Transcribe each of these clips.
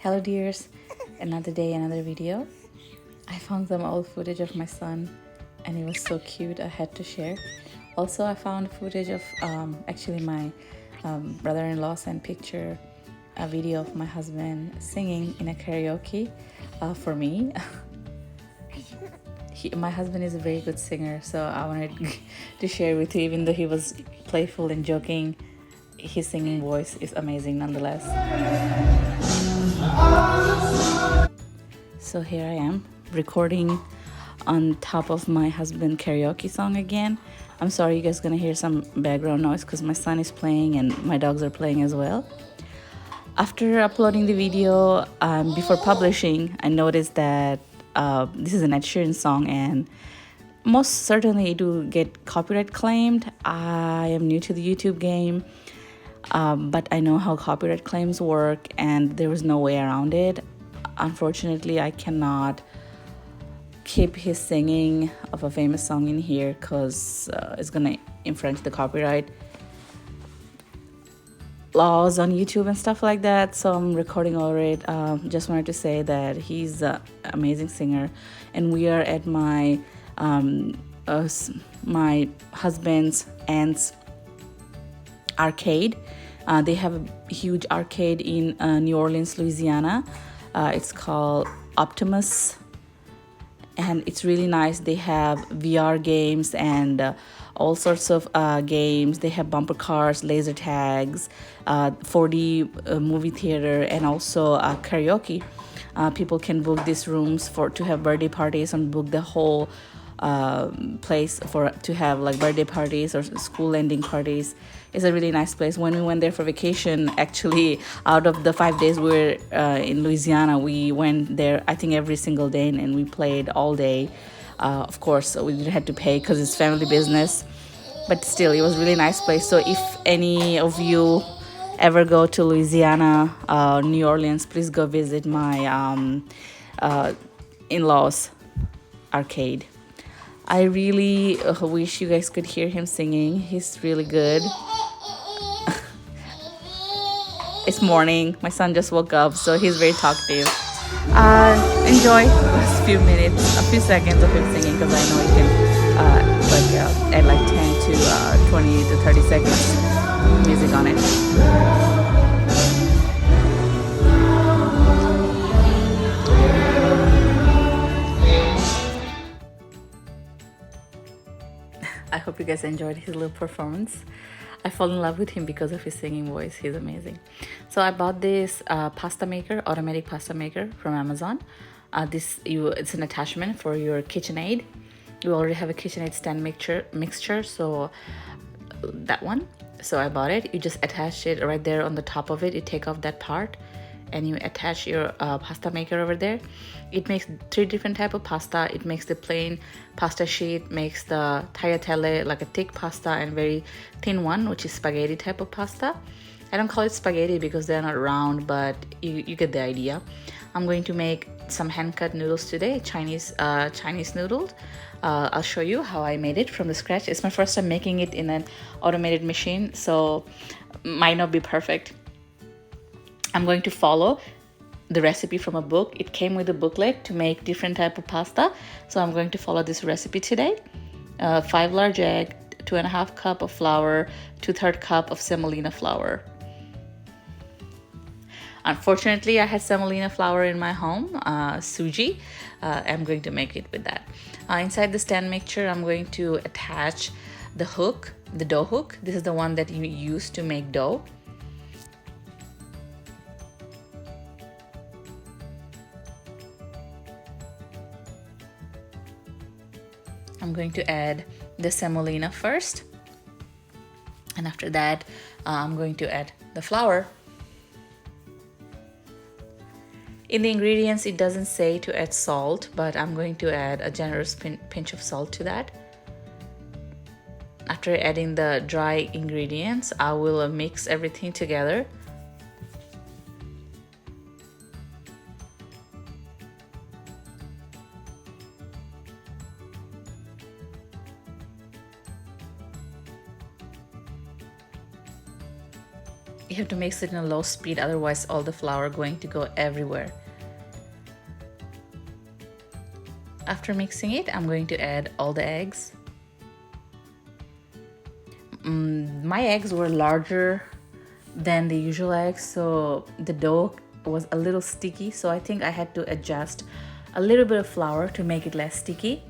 Hello dears, another day, another video. I found some old footage of my son and it was so cute I had to share. Also, I found footage of actually my brother-in-law sent a video of my husband singing in a karaoke for me. My husband is a very good singer, so I wanted to share with you. Even though he was playful and joking, his singing voice is amazing nonetheless. So here I am recording on top of my husband karaoke song again. I'm sorry you guys gonna hear some background noise because my son is playing and my dogs are playing as well. After uploading the video, before publishing, I noticed that this is an Ed Sheeran song and most certainly it will get copyright claimed. I am new to the YouTube game, but I know how copyright claims work and there was no way around it. Unfortunately, I cannot keep his singing of a famous song in here because it's gonna infringe the copyright laws on YouTube and stuff like that. So I'm recording over it. Just wanted to say that he's an amazing singer, and we are at my my husband's aunt's arcade. They have a huge arcade in New Orleans, Louisiana. It's called Optimus, and it's really nice. They have VR games and all sorts of games. They have bumper cars, laser tags, 4D movie theater, and also karaoke. People can book these rooms to have birthday parties and book the whole place to have like birthday parties or school ending parties. It's a really nice place. When we went there for vacation, actually, out of the 5 days we were in Louisiana, we went there I think every single day and we played all day. Of course, we didn't have to pay because it's family business, but still, it was a really nice place. So if any of you ever go to Louisiana, New Orleans, please go visit my in-laws arcade. I really wish you guys could hear him singing. He's really good. It's morning. My son just woke up, so he's very talkative. Enjoy a few minutes, a few seconds of him singing because I know you can add like 10 to 20 to 30 seconds music on it. I hope you guys enjoyed his little performance. I fall in love with him because of his singing voice. He's amazing. So I bought this pasta maker, automatic pasta maker from Amazon. It's an attachment for your KitchenAid. You already have a KitchenAid stand mixture, so that one. So I bought it. You just attach it right there on the top of it. You take off that part and you attach your pasta maker over there. It makes 3 different type of pasta. It makes the plain pasta sheet, makes the tagliatelle like a thick pasta, and very thin one, which is spaghetti type of pasta. I don't call it spaghetti because they're not round, but you get the idea. I'm going to make some hand-cut noodles today, Chinese noodles. I'll show you how I made it from the scratch. It's my first time making it in an automated machine, so might not be perfect. I'm going to follow the recipe from a book. It came with a booklet to make different type of pasta, so I'm going to follow this recipe today. 5 large egg, 2.5 cup of flour, 2/3 cup of semolina flour. Unfortunately, I had semolina flour in my home, suji. I'm going to make it with that. Inside the stand mixture, I'm going to attach the hook, the dough hook. This is the one that you use to make dough. I'm going to add the semolina first, and after that I'm going to add the flour. In the ingredients it doesn't say to add salt, but I'm going to add a generous pinch of salt to that. After adding the dry ingredients, I will mix everything together. You have to mix it in a low speed, otherwise all the flour going to go everywhere. After mixing it, I'm going to add all the eggs. My eggs were larger than the usual eggs, so the dough was a little sticky, so I think I had to adjust a little bit of flour to make it less sticky.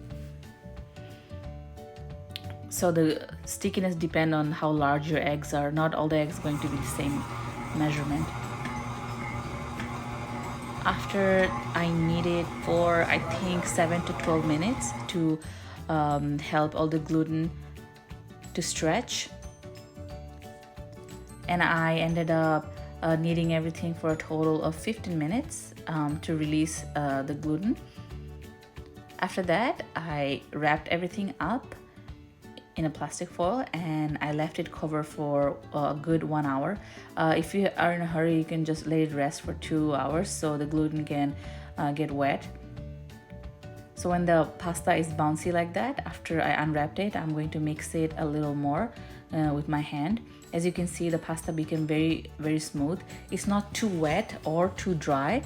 So the stickiness depends on how large your eggs are. Not all the eggs are going to be the same measurement. After I knead it for I think 7 to 12 minutes to help all the gluten to stretch, and I ended up kneading everything for a total of 15 minutes to release the gluten. After that, I wrapped everything up in a plastic foil and I left it covered for a good 1 hour. If you are in a hurry, you can just let it rest for 2 hours so the gluten can get wet. So when the pasta is bouncy like that, after I unwrapped it, I'm going to mix it a little more with my hand. As you can see, the pasta became very smooth. It's not too wet or too dry,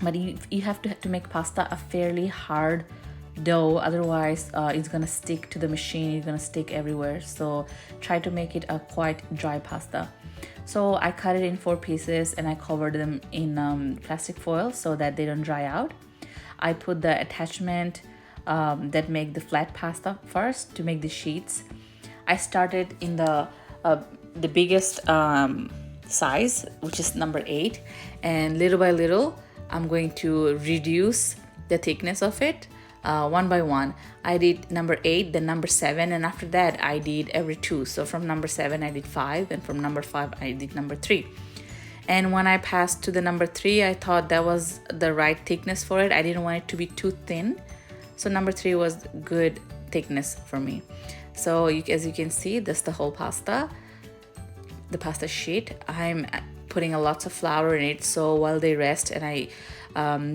but you have to make pasta a fairly hard dough, otherwise it's gonna stick to the machine, it's gonna stick everywhere. So try to make it a quite dry pasta. So I cut it in 4 pieces and I covered them in plastic foil so that they don't dry out. I put the attachment that make the flat pasta first to make the sheets. I started in the biggest size, which is number 8, and little by little I'm going to reduce the thickness of it one by one. I did number 8, then number 7, and after that I did every 2. So from number 7 I did 5, and from number 5 I did number 3. And when I passed to the number 3, I thought that was the right thickness for it. I didn't want it to be too thin, so number 3 was good thickness for me. So as you can see, that's the whole pasta, the pasta sheet. I'm putting a lots of flour in it, so while they rest and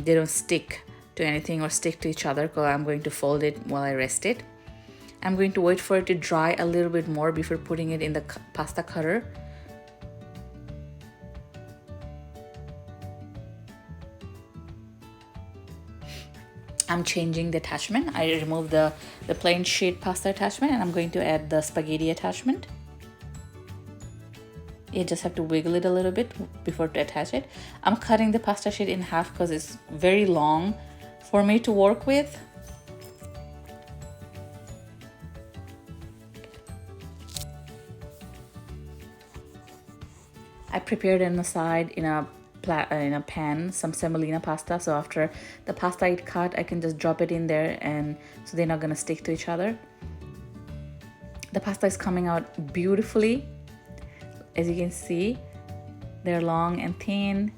they don't stick to anything or stick to each other, because I'm going to fold it while I rest it. I'm going to wait for it to dry a little bit more before putting it in the pasta cutter. I'm changing the attachment. I removed the plain sheet pasta attachment and I'm going to add the spaghetti attachment. You just have to wiggle it a little bit before to attach it. I'm cutting the pasta sheet in half because it's very long for me to work with. I prepared on the side in a pan some semolina pasta, so after the pasta is cut, I can just drop it in there, and so they're not gonna stick to each other. The pasta is coming out beautifully. As you can see, they're long and thin.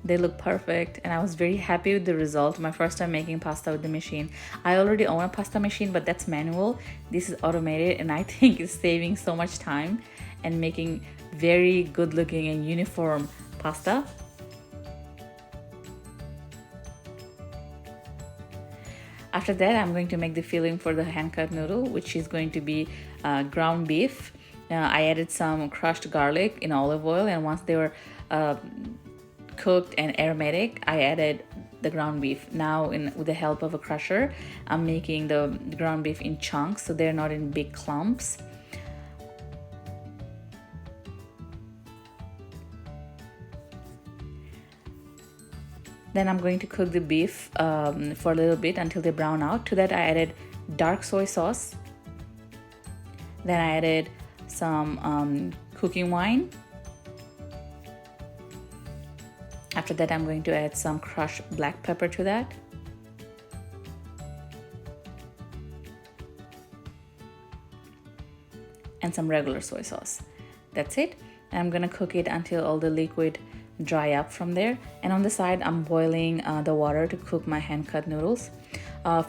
They look perfect, and I was very happy with the result. My first time making pasta with the machine. I already own a pasta machine, but that's manual. This is automated, and I think it's saving so much time and making very good looking and uniform pasta. After that, I'm going to make the filling for the hand cut noodle, which is going to be ground beef. I added some crushed garlic in olive oil, and once they were cooked and aromatic, I added the ground beef. Now with the help of a crusher, I'm making the ground beef in chunks so they're not in big clumps. Then I'm going to cook the beef for a little bit until they brown out. To that I added dark soy sauce. Then I added some cooking wine. After that, I'm going to add some crushed black pepper to that. And some regular soy sauce. That's it. And I'm gonna cook it until all the liquid dry up from there. And on the side, I'm boiling the water to cook my hand-cut noodles.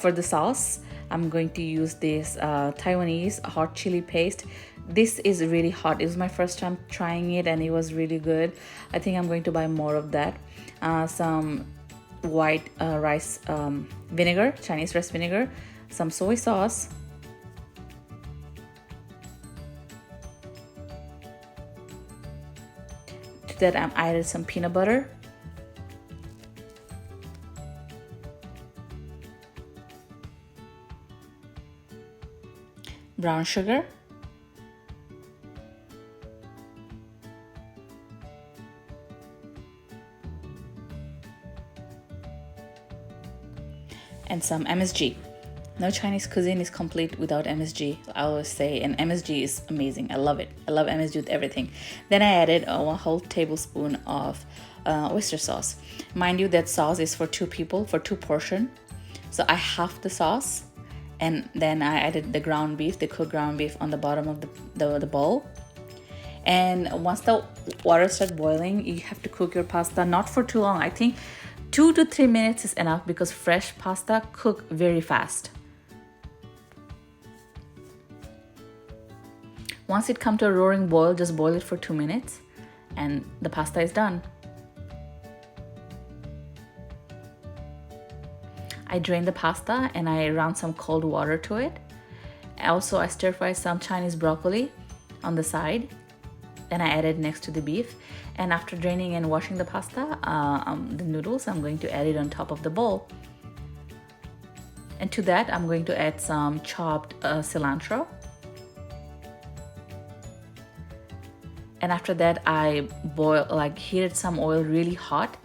For the sauce, I'm going to use this Taiwanese hot chili paste. This is really hot. It was my first time trying it and it was really good. I think I'm going to buy more of that. Some white rice vinegar, Chinese rice vinegar, some soy sauce, that, I added some peanut butter. Brown sugar. And some MSG. No Chinese cuisine is complete without MSG. I always say, and MSG is amazing. I love it. I love MSG with everything. Then I added a whole tablespoon of oyster sauce. Mind you, that sauce is for 2 people, for 2 portions. So I half the sauce, and then I added the ground beef, the cooked ground beef, on the bottom of the bowl. And once the water starts boiling, you have to cook your pasta not for too long. I think 2 to 3 minutes is enough, because fresh pasta cook very fast. Once it comes to a roaring boil, just boil it for 2 minutes and the pasta is done. I drain the pasta and I run some cold water to it. Also, I stir fry some Chinese broccoli on the side. Then I add it next to the beef. And after draining and washing the pasta, the noodles, I'm going to add it on top of the bowl. And to that, I'm going to add some chopped cilantro. And after that, I heated some oil really hot,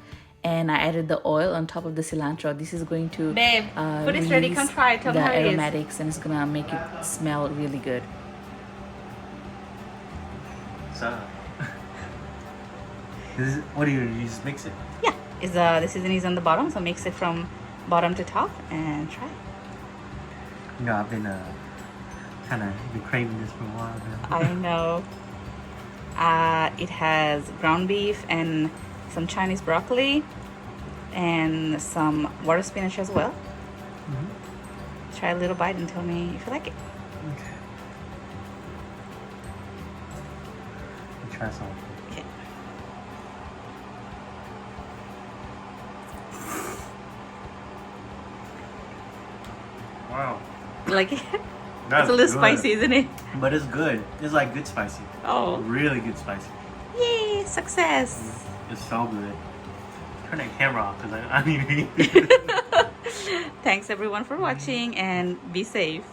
and I added the oil on top of the cilantro. This is going to food is ready. Come try it. Tell me the how it is. aromatics, and it's gonna make it smell really good. So, what do you just mix it? Yeah, the seasoning is on the bottom, so mix it from bottom to top and try. You know, I've been kind of been craving this for a while now. I know. It has ground beef and some Chinese broccoli and some water spinach as well. Mm-hmm. Try a little bite and tell me if you like it. Okay. Let me try some. Okay. Wow. You like it? That's It's a little good. spicy, isn't it? But it's good. It's like good spicy. Oh. Really good spicy. Yay, success. It's so good. Turn that camera off because I need to eat. Thanks everyone for watching, and be safe.